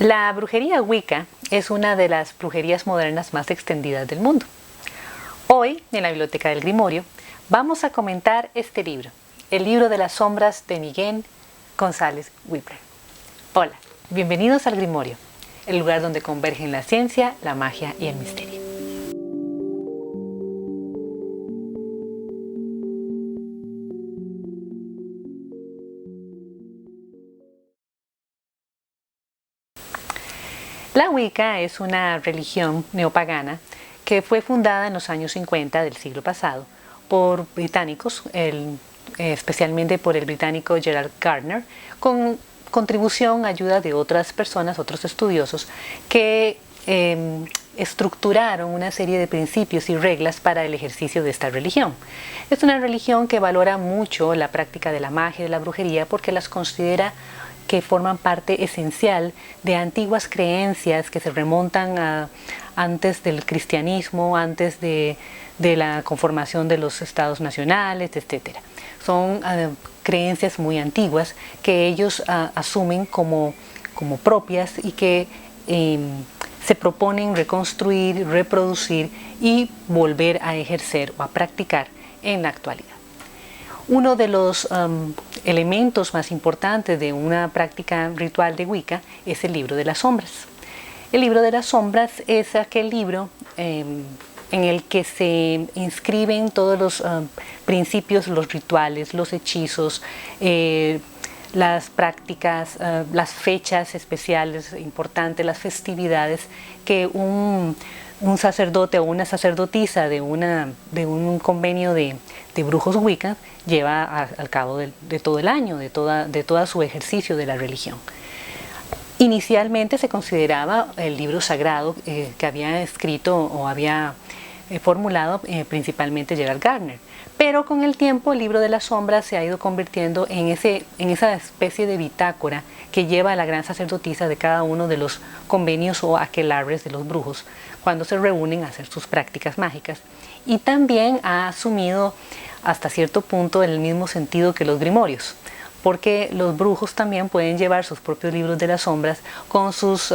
La brujería Wicca es una de las brujerías modernas más extendidas del mundo. Hoy, en la Biblioteca del Grimorio, vamos a comentar este libro, El libro de las sombras de Miguel González Whipler. Hola, bienvenidos al Grimorio, el lugar donde convergen la ciencia, la magia y el misterio. La Wicca es una religión neopagana que fue fundada en los años 50 del siglo pasado por británicos, especialmente por el británico Gerald Gardner, con contribución, ayuda de otras personas, otros estudiosos, que estructuraron una serie de principios y reglas para el ejercicio de esta religión. Es una religión que valora mucho la práctica de la magia y de la brujería porque las considera que forman parte esencial de antiguas creencias que se remontan a antes del cristianismo, antes de la conformación de los estados nacionales, etc. Son creencias muy antiguas que ellos asumen como propias y que se proponen reconstruir, reproducir y volver a ejercer o a practicar en la actualidad. Uno de los elementos más importantes de una práctica ritual de Wicca es el libro de las sombras. El libro de las sombras es aquel libro en el que se inscriben todos los principios, los rituales, los hechizos, las prácticas, las fechas especiales importantes, las festividades que un sacerdote o una sacerdotisa de un convenio de brujos Wicca lleva al cabo de todo el año, de todo su ejercicio de la religión. Inicialmente se consideraba el libro sagrado que había escrito o había formulado principalmente Gerald Gardner, pero con el tiempo el libro de las sombras se ha ido convirtiendo en esa especie de bitácora que lleva a la gran sacerdotisa de cada uno de los convenios o aquelarres de los brujos cuando se reúnen a hacer sus prácticas mágicas, y también ha asumido hasta cierto punto el mismo sentido que los grimorios, porque los brujos también pueden llevar sus propios libros de las sombras con sus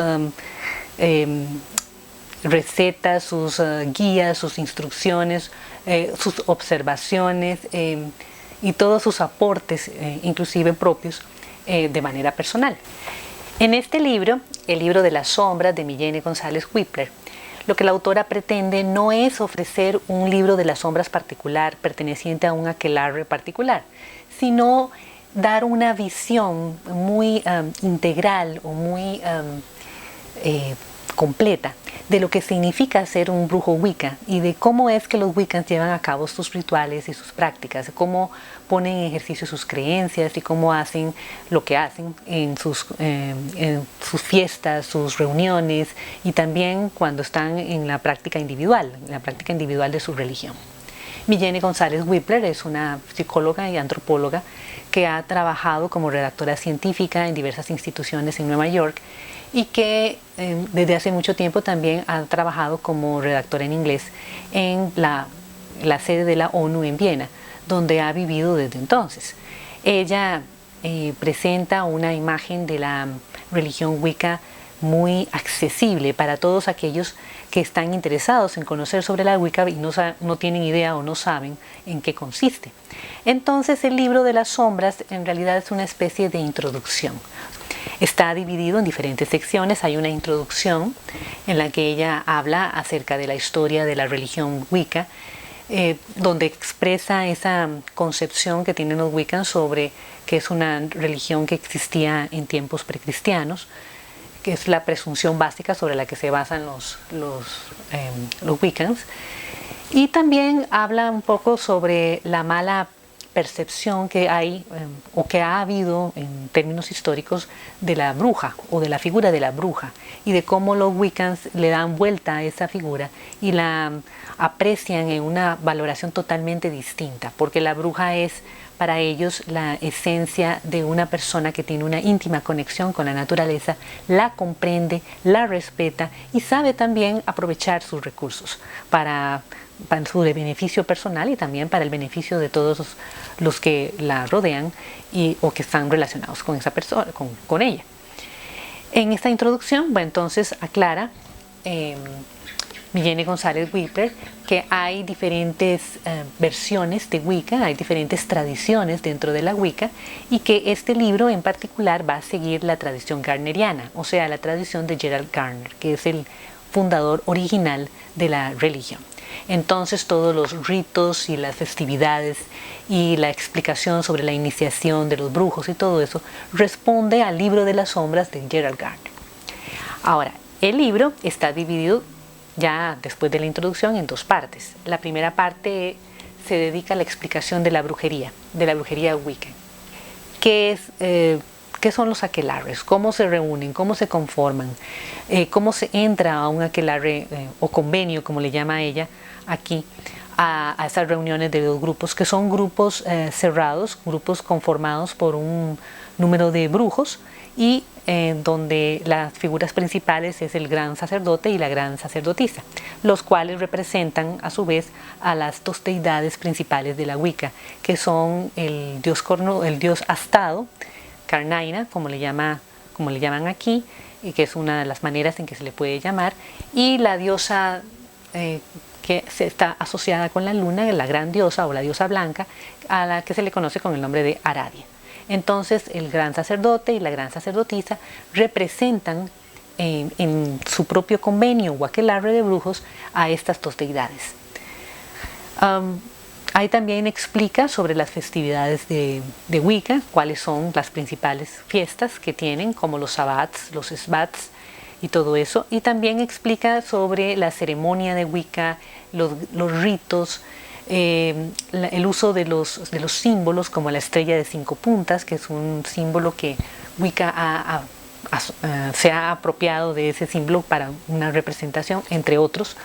recetas, sus guías, sus instrucciones, sus observaciones y todos sus aportes, inclusive propios, de manera personal. En este libro, el libro de las sombras de Miguel González Whipler, lo que la autora pretende no es ofrecer un libro de las sombras particular perteneciente a un aquelarre particular, sino dar una visión muy integral o muy completa de lo que significa ser un brujo Wicca y de cómo es que los Wiccans llevan a cabo sus rituales y sus prácticas, cómo ponen en ejercicio sus creencias y cómo hacen lo que hacen en sus fiestas, sus reuniones y también cuando están en la práctica individual de su religión. Miguel González Whipler es una psicóloga y antropóloga que ha trabajado como redactora científica en diversas instituciones en Nueva York y que desde hace mucho tiempo también ha trabajado como redactora en inglés en la sede de la ONU en Viena, donde ha vivido desde entonces. Ella presenta una imagen de la religión Wicca muy accesible para todos aquellos que están interesados en conocer sobre la Wicca y no tienen idea o no saben en qué consiste. Entonces el libro de las sombras en realidad es una especie de introducción. Está dividido en diferentes secciones. Hay una introducción en la que ella habla acerca de la historia de la religión Wicca, donde expresa esa concepción que tienen los Wiccans sobre que es una religión que existía en tiempos precristianos, que es la presunción básica sobre la que se basan los Wiccans. Y también habla un poco sobre la mala percepción que hay o que ha habido en términos históricos de la bruja o de la figura de la bruja y de cómo los Wiccans le dan vuelta a esa figura y la aprecian en una valoración totalmente distinta, porque la bruja es para ellos la esencia de una persona que tiene una íntima conexión con la naturaleza, la comprende, la respeta y sabe también aprovechar sus recursos para su beneficio personal y también para el beneficio de todos los que la rodean o que están relacionados con esa persona, con ella. En esta introducción, bueno, entonces aclara Millene González Whipler que hay diferentes versiones de Wicca, hay diferentes tradiciones dentro de la Wicca, y que este libro en particular va a seguir la tradición garneriana, o sea, la tradición de Gerald Garner, que es el fundador original de la religión. Entonces todos los ritos y las festividades y la explicación sobre la iniciación de los brujos y todo eso responde al libro de las sombras de Gerald Garner. Ahora, el libro está dividido ya después de la introducción en dos partes. La primera parte se dedica a la explicación de la brujería Wicca. ¿Qué son los aquelarres? ¿Cómo se reúnen? ¿Cómo se conforman? ¿Cómo se entra a un aquelarre o convenio, como le llama ella aquí, a esas reuniones de los grupos, que son grupos cerrados, grupos conformados por un número de brujos y donde las figuras principales es el gran sacerdote y la gran sacerdotisa, los cuales representan a su vez a las dos deidades principales de la Wicca, que son el dios astado, Karnaina, como le llaman aquí, y que es una de las maneras en que se le puede llamar, y la diosa que está asociada con la luna, la gran diosa o la diosa blanca, a la que se le conoce con el nombre de Aradia. Entonces el gran sacerdote y la gran sacerdotisa representan en su propio convenio o aquelarre de brujos a estas dos deidades. Ahí también explica sobre las festividades de Wicca, cuáles son las principales fiestas que tienen, como los sabbats, los sbats y todo eso. Y también explica sobre la ceremonia de Wicca, los ritos, el uso de los símbolos, como la estrella de 5 puntas, que es un símbolo que Wicca se ha apropiado de ese símbolo para una representación, entre otros.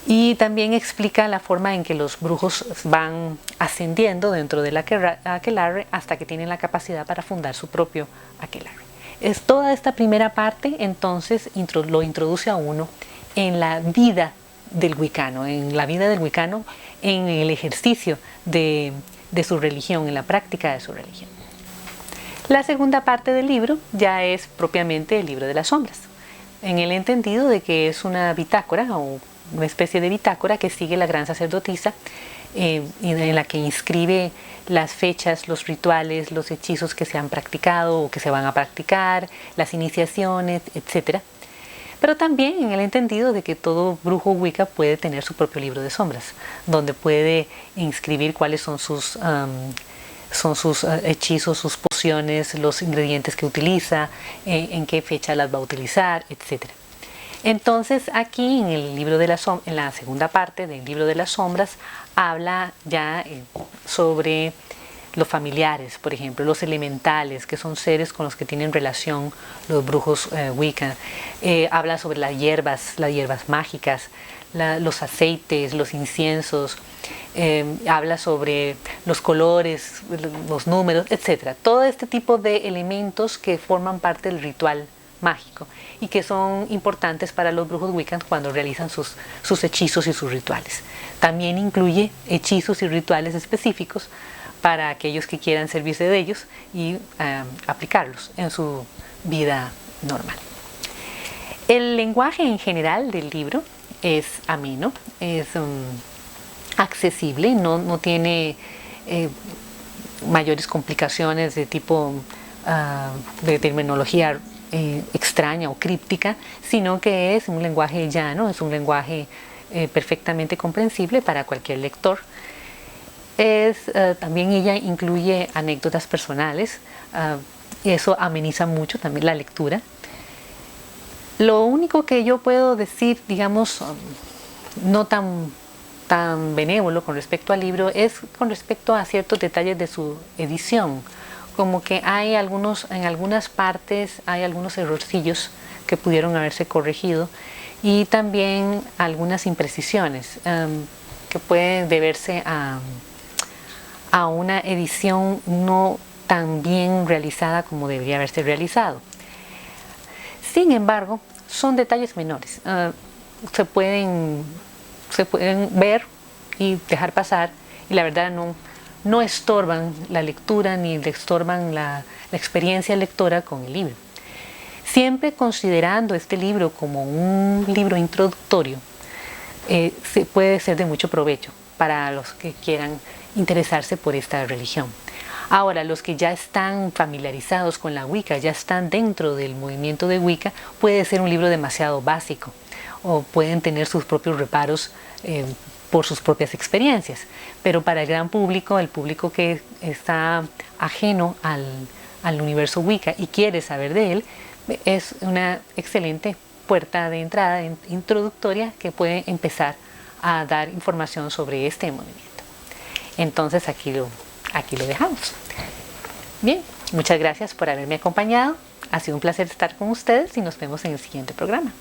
Y también explica la forma en que los brujos van ascendiendo dentro del aquelarre hasta que tienen la capacidad para fundar su propio aquelarre. Es toda esta primera parte, entonces lo introduce a uno en la vida del wicano, en el ejercicio de su religión, en la práctica de su religión. La segunda parte del libro ya es propiamente el libro de las sombras, en el entendido de que es una bitácora o una especie de bitácora que sigue la gran sacerdotisa, en la que inscribe las fechas, los rituales, los hechizos que se han practicado o que se van a practicar, las iniciaciones, etc. Pero también en el entendido de que todo brujo Wicca puede tener su propio libro de sombras, donde puede inscribir cuáles son sus hechizos, sus pociones, los ingredientes que utiliza, en qué fecha las va a utilizar, etc. Entonces aquí en la segunda parte del libro de las sombras habla ya sobre los familiares, por ejemplo, los elementales, que son seres con los que tienen relación los brujos Wicca. Habla sobre las hierbas mágicas, los aceites, los inciensos. Habla sobre los colores, los números, etc. Todo este tipo de elementos que forman parte del ritual mágico y que son importantes para los brujos Wiccans cuando realizan sus hechizos y sus rituales. También incluye hechizos y rituales específicos para aquellos que quieran servirse de ellos y aplicarlos en su vida normal. El lenguaje en general del libro es ameno, es accesible, no tiene mayores complicaciones de tipo de terminología extraña o críptica, sino que es un lenguaje llano, es un lenguaje perfectamente comprensible para cualquier lector. También ella incluye anécdotas personales, y eso ameniza mucho también la lectura. Lo único que yo puedo decir, digamos, no tan benévolo con respecto al libro, es con respecto a ciertos detalles de su edición, como que en algunas partes hay algunos errorcillos que pudieron haberse corregido y también algunas imprecisiones que pueden deberse a una edición no tan bien realizada como debería haberse realizado. Sin embargo, son detalles menores, se pueden ver y dejar pasar, y la verdad no estorban la lectura ni le estorban la experiencia lectora con el libro. siempre considerando este libro como un libro introductorio, puede ser de mucho provecho para los que quieran interesarse por esta religión. Ahora, los que ya están familiarizados con la Wicca, ya están dentro del movimiento de Wicca, puede ser un libro demasiado básico o pueden tener sus propios reparos por sus propias experiencias. Pero para el gran público, el público que está ajeno al universo Wicca y quiere saber de él, es una excelente puerta de entrada introductoria que puede empezar a dar información sobre este movimiento. Entonces aquí lo dejamos. Bien, muchas gracias por haberme acompañado. Ha sido un placer estar con ustedes y nos vemos en el siguiente programa.